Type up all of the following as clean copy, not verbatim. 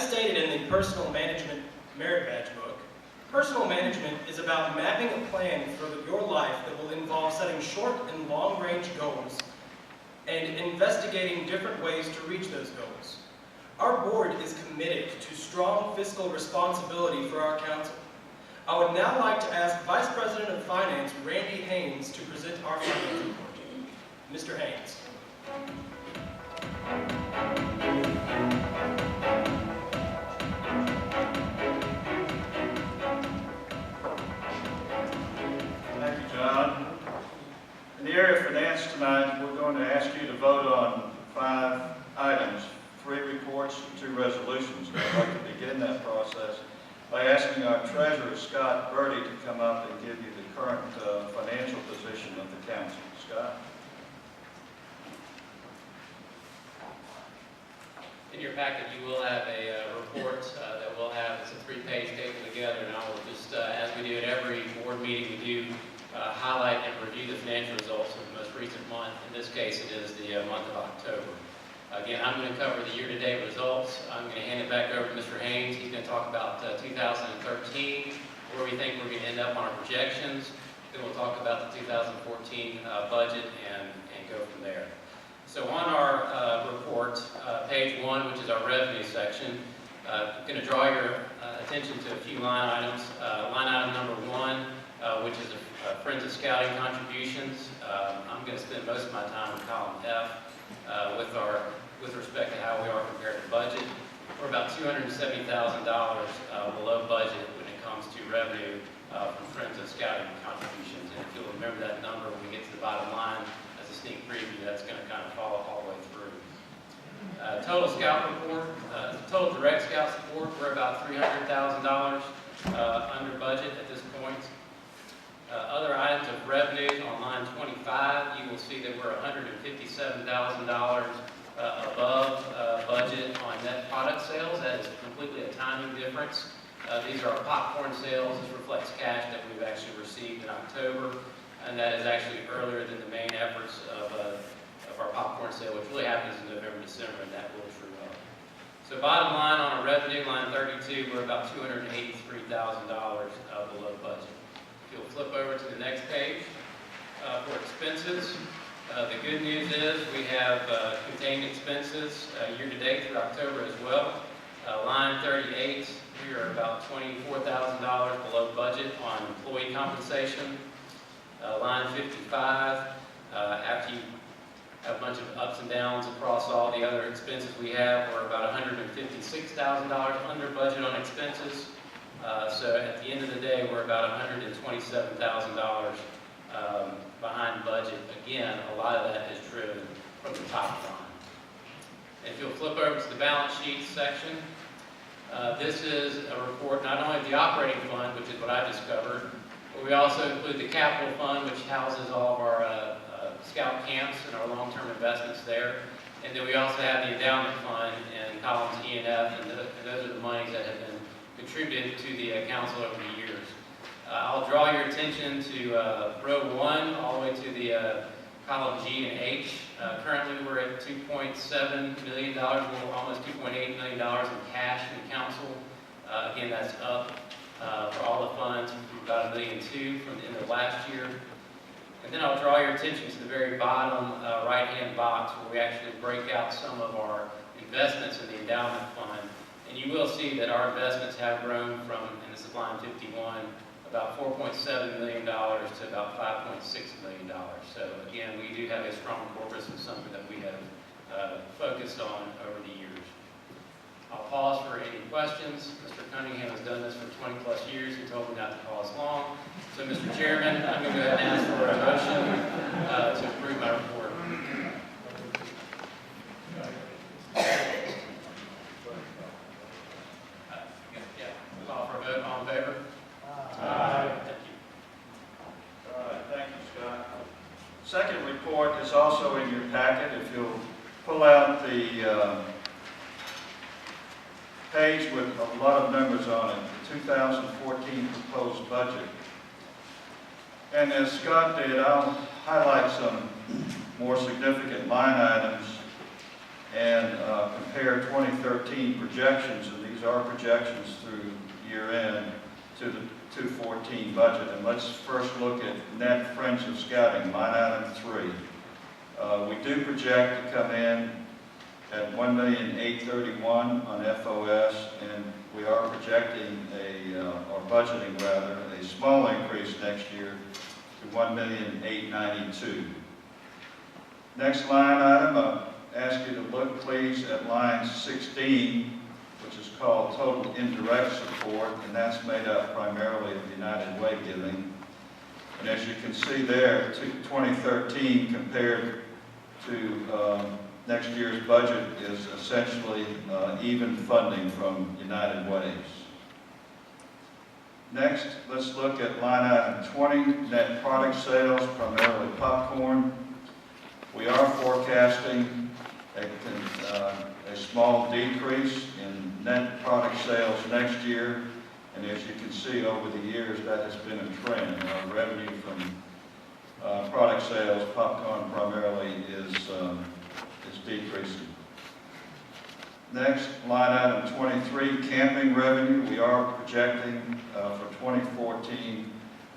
As stated in the Personal Management Merit Badge book, personal management is about mapping a plan for your life that will involve setting short and long-range goals and investigating different ways to reach those goals. Our board is committed to strong fiscal responsibility for our council. I would now like to ask Vice President of Finance, Randy Haynes, to present our finance report. Mr. Haynes. Thank you, John. In the area of finance tonight, we're going to ask you to vote on 5 items, 3 reports, and 2 resolutions. I'd like to begin that process by asking our treasurer, Scott Birdie, to come up and give you the current financial position of the council. Scott? In your packet, you will have a report that will have, it's a 3-page table together, and I will just, as we do at every board meeting, we do highlight and review the financial results of the most recent month. In this case, it is the month of October. Again, I'm going to cover the year-to-date results. I'm going to hand it back over to Mr. Haynes. He's going to talk about 2013, where we think we're going to end up on our projections. Then we'll talk about the 2014 budget and go from there. So on our report, page 1, which is our revenue section, I'm going to draw your attention to a few line items. Line item number 1, which is Friends of Scouting contributions. I'm going to spend most of my time in column F with respect to how we are compared to budget. We're about $270,000 below budget when it comes to revenue from Friends of Scouting contributions. And if you'll remember that number when we get to the bottom line, as a sneak preview, that's going to kind of follow all the way through. Total scout report, total direct scout support, we're about $300,000 under budget at this point. Other items of revenue on line 25, you will see that we're $157,000 above budget on net product sales. That is completely a timing difference. These are our popcorn sales. This reflects cash that we've actually received in October, and that is actually earlier than the main efforts of our popcorn sale, which really happens in November, December, and that will true up. So bottom line on our revenue, line 32, we're about $283,000 below budget. If you'll flip over to the next page for expenses, the good news is we have contained expenses year-to-date through October as well. Line 38, we are about $24,000 below budget on employee compensation. Line 55, after you have a bunch of ups and downs across all the other expenses we have, we're about $156,000 under budget on expenses. So at the end of the day, we're about $127,000 behind budget. Again, a lot of that is driven from the top line. If you'll flip over to the balance sheet section, this is a report not only of the operating fund, which is what I just covered, but we also include the capital fund, which houses all of our scout camps and our long-term investments there. And then we also have the endowment fund in columns E and F, and those are the monies that have been contributed to the council over the years. I'll draw your attention to row 1 all the way to the column G and H. Currently we're at $2.7 million, we're almost $2.8 million in cash in the council. Again, that's up for all the funds from about $1.2 million from the end of last year. And then I'll draw your attention to the very bottom right-hand box where we actually break out some of our investments in the endowment fund. And you will see that our investments have grown from, and this is line 51, about $4.7 million to about $5.6 million. So again, we do have a strong corpus and something that we have focused on over the years. I'll pause for any questions. Mr. Cunningham has done this for 20 plus years. He told me not to pause long. So Mr. Chairman, I'm going to go ahead and ask for a motion to approve my report. Call for a vote. All in favor? Aye. Thank you. All right, thank you, Scott. Second report is also in your packet. If you'll pull out the page with a lot of numbers on it, the 2014 proposed budget. And as Scott did, I'll highlight some more significant line items and compare 2013 projections, and these are projections through year end, to the 2014 budget. And let's first look at net Friends of Scouting, line item 3. We do project to come in at $1,831,000 on FOS, and we are projecting or budgeting rather, a small increase next year to $1,892,000. Next line item, I ask you to look please at line 16, which is called total indirect support, and that's made up primarily of United Way giving. And as you can see there, 2013 compared to next year's budget is essentially even funding from United Ways. Next, let's look at line item 20, net product sales, primarily popcorn. We are forecasting a small decrease in net product sales next year, and as you can see over the years, that has been a trend. Our revenue from product sales, popcorn primarily, is decreasing. Next, line item 23, camping revenue. We are projecting for 2014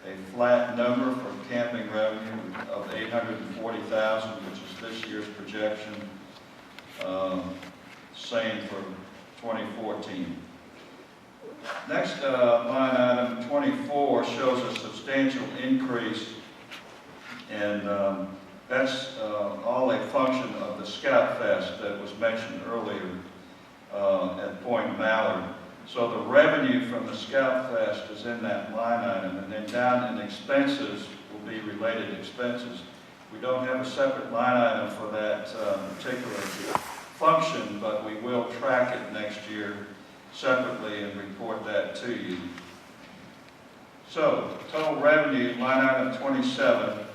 a flat number for camping revenue of $840,000, which is this year's projection. Same for 2014. Next, line item 24 shows a substantial increase, and that's all a function of the Scout Fest that was mentioned earlier at Point Mallard. So the revenue from the Scout Fest is in that line item, and then down in expenses will be related expenses. We don't have a separate line item for that particular function, but we will track it next year separately and report that to you. So total revenue, line item 27,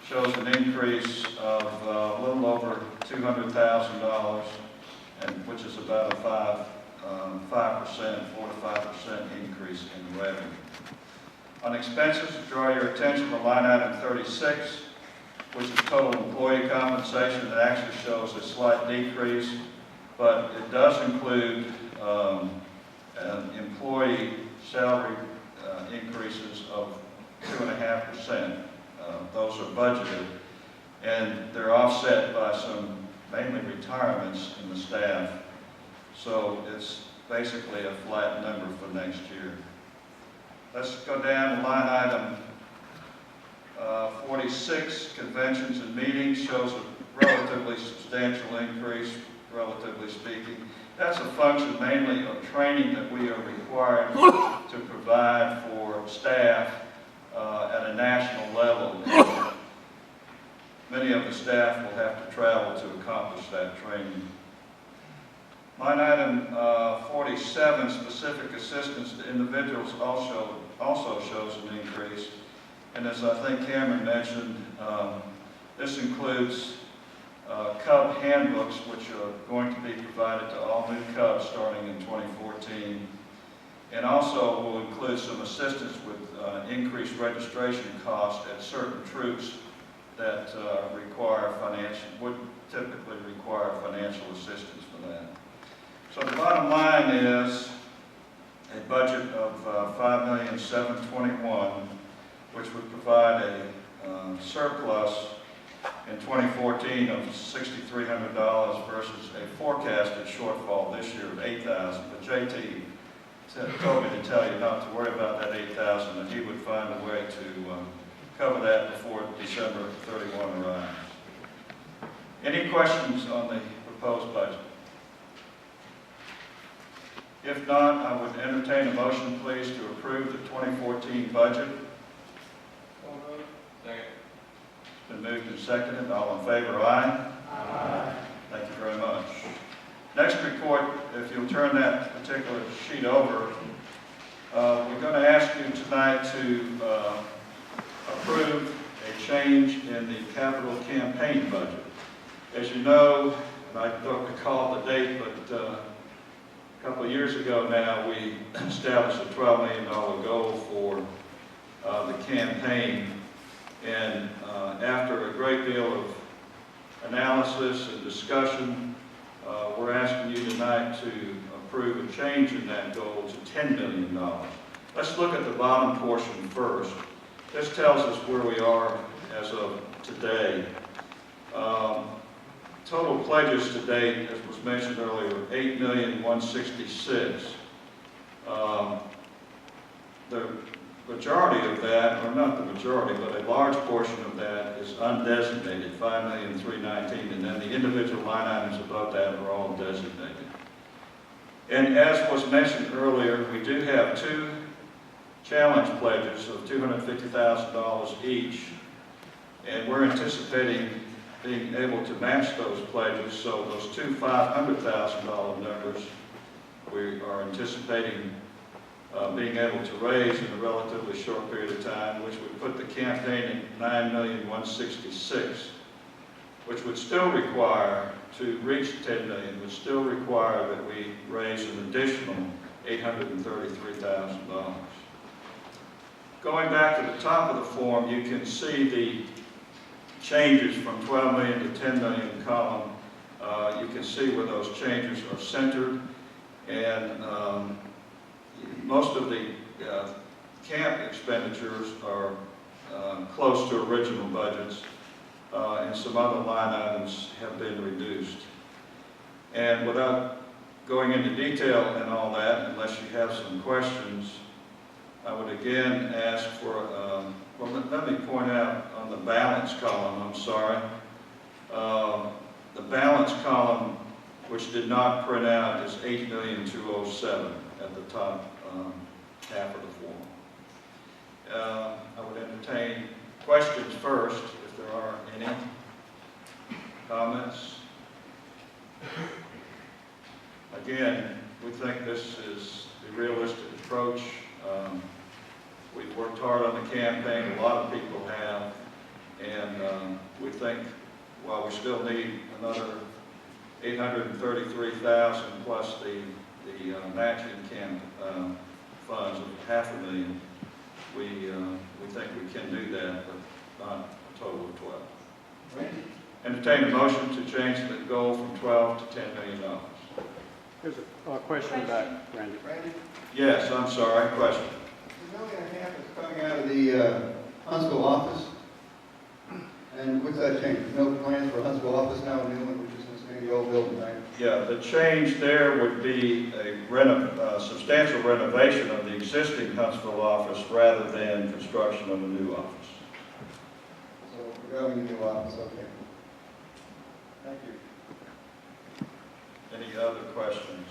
shows an increase of a little over $200,000, and which is about a 4 to 5% increase in revenue. On expenses, draw your attention to line item 36, which is total employee compensation. It actually shows a slight decrease, but it does include employee salary increases of 2.5%. Those are budgeted, and they're offset by some mainly retirements in the staff. So it's basically a flat number for next year. Let's go down to line item 46, conventions and meetings, shows a relatively substantial increase, relatively speaking. That's a function mainly of training that we are required to provide for staff at a national level. And many of the staff will have to travel to accomplish that training. Line item 47, specific assistance to individuals, also shows an increase. And as I think Cameron mentioned, this includes Cub handbooks, which are going to be provided to all new Cubs starting in 2014. And also will include some assistance with increased registration costs at certain troops that would typically require financial assistance for that. So the bottom line is a budget of $5,721,000, which would provide a surplus in 2014 of $6,300 versus a forecasted shortfall this year of $8,000. But JT told me to tell you not to worry about that $8,000, and he would find a way to cover that before December 31 arrives. Any questions on the proposed budget? If not, I would entertain a motion, please, to approve the 2014 budget. Second. It's been moved and seconded. All in favor, aye? Aye. Thank you very much. Next report, if you'll turn that particular sheet over, we're going to ask you tonight to approve a change in the capital campaign budget. As you know, and I don't recall the date, but a couple of years ago now, we established a $12 million goal for the campaign. And after a great deal of analysis and discussion, we're asking you tonight to approve a change in that goal to $10 million. Let's look at the bottom portion first. This tells us where we are as of today. Total pledges to date, as was mentioned earlier, $8,166,000. The majority of that, or not the majority, but a large portion of that is undesignated, $5,319,000, and then the individual line items above that are all designated. And as was mentioned earlier, we do have two challenge pledges of $250,000 each, and we're anticipating being able to match those pledges, so those two $500,000 numbers we are anticipating being able to raise in a relatively short period of time, which would put the campaign at $9,166,000, which would still require, to reach $10 million, would still require that we raise an additional $833,000. Going back to the top of the form, you can see the changes from 12 million to 10 million column. You can see where those changes are centered, and most of the camp expenditures are close to original budgets, and some other line items have been reduced. And without going into detail and all that, unless you have some questions, I would again ask for, well, let me point out on the balance column, I'm sorry. The balance column, which did not print out, is $8,207,000 at the top half of the form. I would entertain questions first, if there are any. Comments? Again, we think this is the realistic approach. We've worked hard on the campaign, a lot of people have, and we think while we still need another $833,000 plus the matching camp funds of $500,000, we think we can do that, but not a total of 12. Randy? Entertain a motion to change the goal from 12 to $10 million. There's a question back, Randy. Randy? Yes, I'm sorry, question. The $1.5 million is coming out of the Huntsville office. And what's that change? There's no plans for Huntsville office now, a new one, which is going to be the old building, right? Yeah, the change there would be a substantial renovation of the existing Huntsville office rather than construction of a new office. So we're going to new office, okay. Thank you. Any other questions?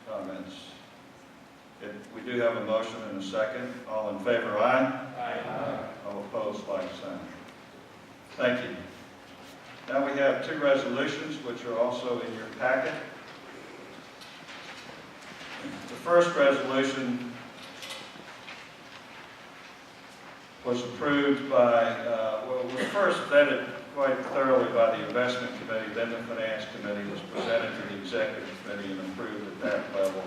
Comments? If we do have a motion and a second. All in favor, aye? Aye. All opposed, like sign. Thank you. Now we have two resolutions which are also in your packet. The first resolution was approved by, well, was first vetted quite thoroughly by the investment committee, then the finance committee, was presented to the executive committee and approved at that level.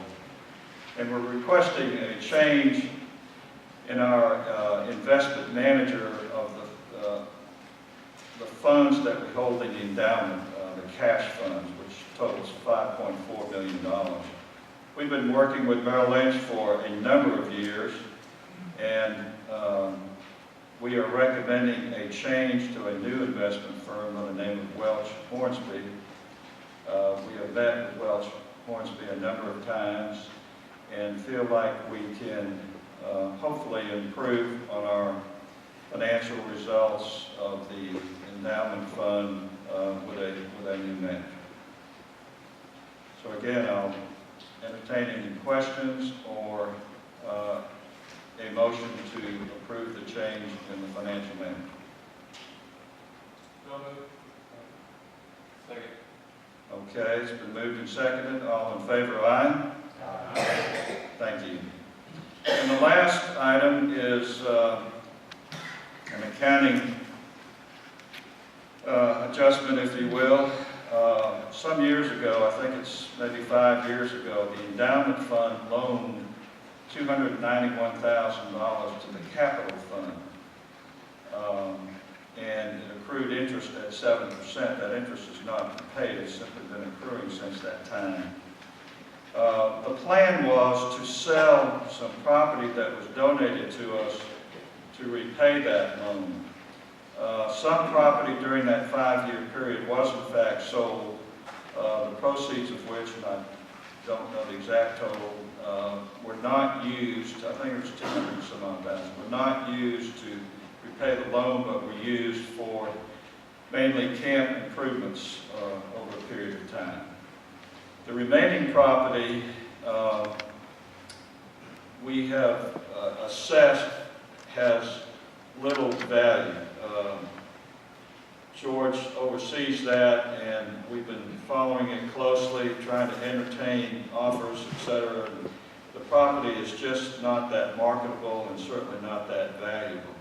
And we're requesting a change in our investment manager of the funds that we hold in the endowment, the cash funds, which totals $5.4 million. We've been working with Merrill Lynch for a number of years, and we are recommending a change to a new investment firm by the name of Welch Hornsby. We have met with Welch Hornsby a number of times and feel like we can hopefully improve on our financial results of the endowment fund with a new manager. So again, I'll entertain any questions or a motion to approve the change in the financial manager. So moved. Second. Okay, it's been moved and seconded. All in favor, aye? Aye. Thank you. And the last item is an accounting adjustment, if you will. Some years ago, I think it's maybe 5 years ago, the endowment fund loaned $291,000 to the capital fund. and an accrued interest at 7%. That interest is not paid, it's simply been accruing since that time. The plan was to sell some property that was donated to us to repay that loan. Some property during that 5-year period was in fact sold, the proceeds of which, and I don't know the exact total, were not used, I think it was 200 some odd thousand, were not used to repay the loan, but were used for mainly camp improvements over a period of time. The remaining property we have assessed has little value. George oversees that, and we've been following it closely, trying to entertain offers, etc. The property is just not that marketable and certainly not that valuable.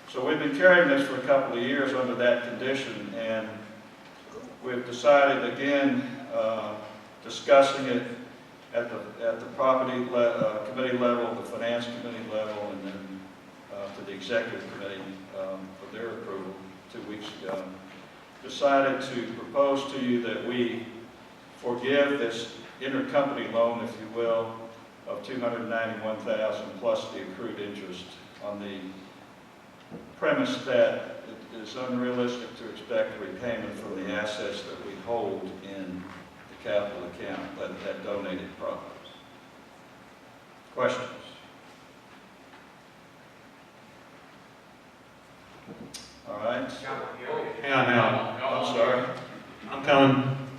So we've been carrying this for a couple of years under that condition, and we've decided again, discussing it at the property committee level, the finance committee level, and then to the executive committee for their approval 2 weeks ago, decided to propose to you that we forgive this intercompany loan, if you will, of $291,000 plus the accrued interest, on the premise that it is unrealistic to expect repayment from the assets that we hold in the capital account that donated properties. Questions? All right. Now, I'm sorry. I'm coming.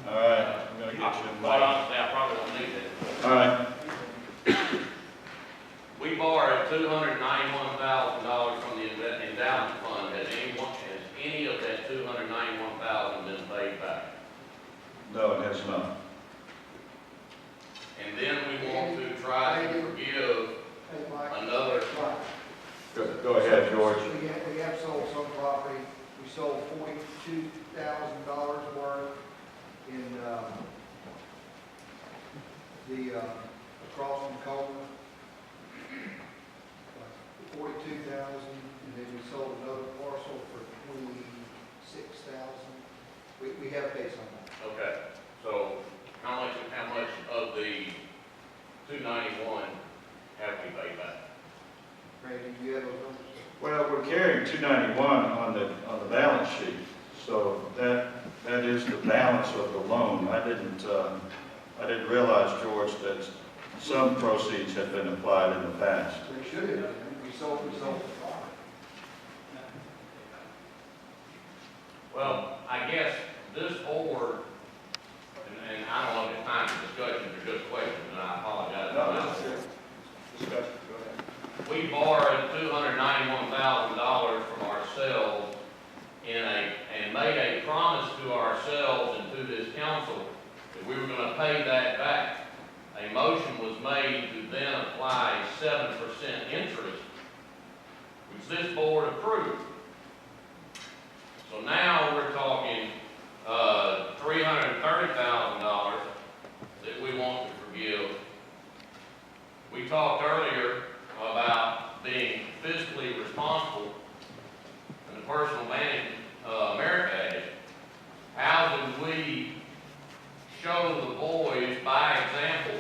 All right. I'm going to get you in Quite line. honestly, I probably don't need that. All right. We borrowed $291,000 from the endowment fund. Has any of that $291,000 been paid back? No, it has not. And then we want to try to forgive another. Go ahead, George. We have sold some property. We sold $42,000 worth in across from Coleman. 42,000, and then we sold another parcel for 26,000. We have paid some of that. Okay, so how much of the 291 have we paid back? Randy, do you have those numbers? Well, we're carrying 291 on the balance sheet, so that is the balance of the loan. I didn't realize, George, that some proceeds had been applied in the past. They should have. We sold the property. Well, I guess this board, and I don't know if it's time for discussion or just questions, and I apologize. Discussion, go ahead. We borrowed $291,000 from ourselves and made a promise to ourselves and to this council that we were going to pay that back. A motion was made to then apply 7% interest, which this board approved. So now we're talking $330,000 that we want to forgive. We talked earlier about being fiscally responsible and the personal merit badge. How do we show the boys by example?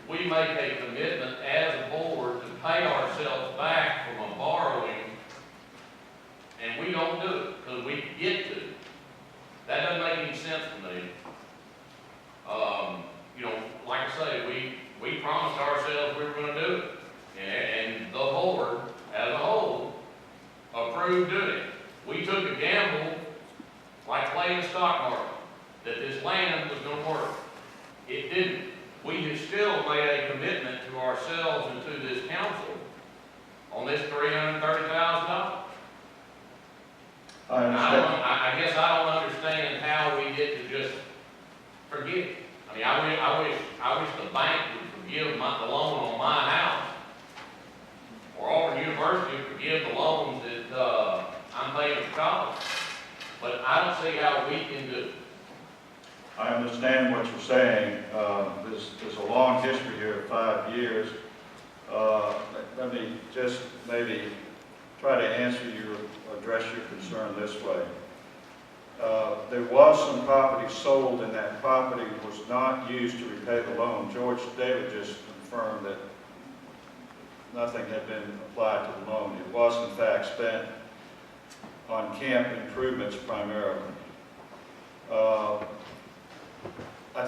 If we make a commitment as a board to pay ourselves back from a borrowing, and we don't do it because we get to, that doesn't make any sense to me. Like I say, we promised ourselves we were going to do it. And the board, as a whole, approved doing it. We took a gamble, like playing the stock market, that this land was going to work. It didn't. We have still made a commitment to ourselves and to this council on this $330,000. I understand. I guess I don't understand how we get to just forget. I mean, I wish the bank would forgive the loan on my house, or Auburn University would forgive the loans that I'm paying for college. But I don't see how we can do it. I understand what you're saying. There's a long history here of 5 years. Let me just maybe try to address your concern this way. There was some property sold, and that property was not used to repay the loan. George David just confirmed that nothing had been applied to the loan. It was in fact spent on camp improvements primarily. I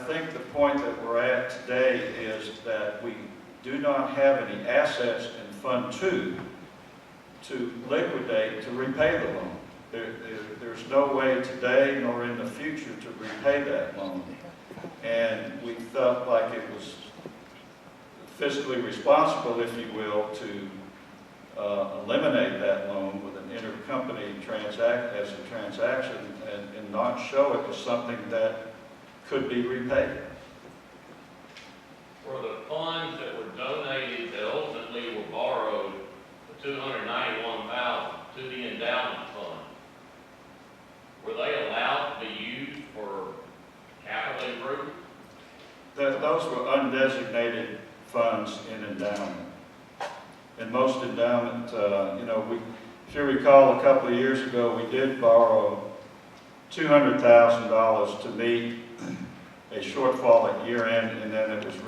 think the point that we're at today is that we do not have any assets in Fund 2 to liquidate to repay the loan. There's no way today nor in the future to repay that loan. And we felt like it was fiscally responsible, if you will, to eliminate that loan with an intercompany transaction and not show it as something that could be repaid. For the funds that were donated that ultimately were borrowed, the $291,000 to the endowment fund, were they allowed to be used for capital improvement? Those were undesignated funds in endowment. And most endowment, if you recall, a couple of years ago, we did borrow $200,000 to meet a shortfall at year end, and then it was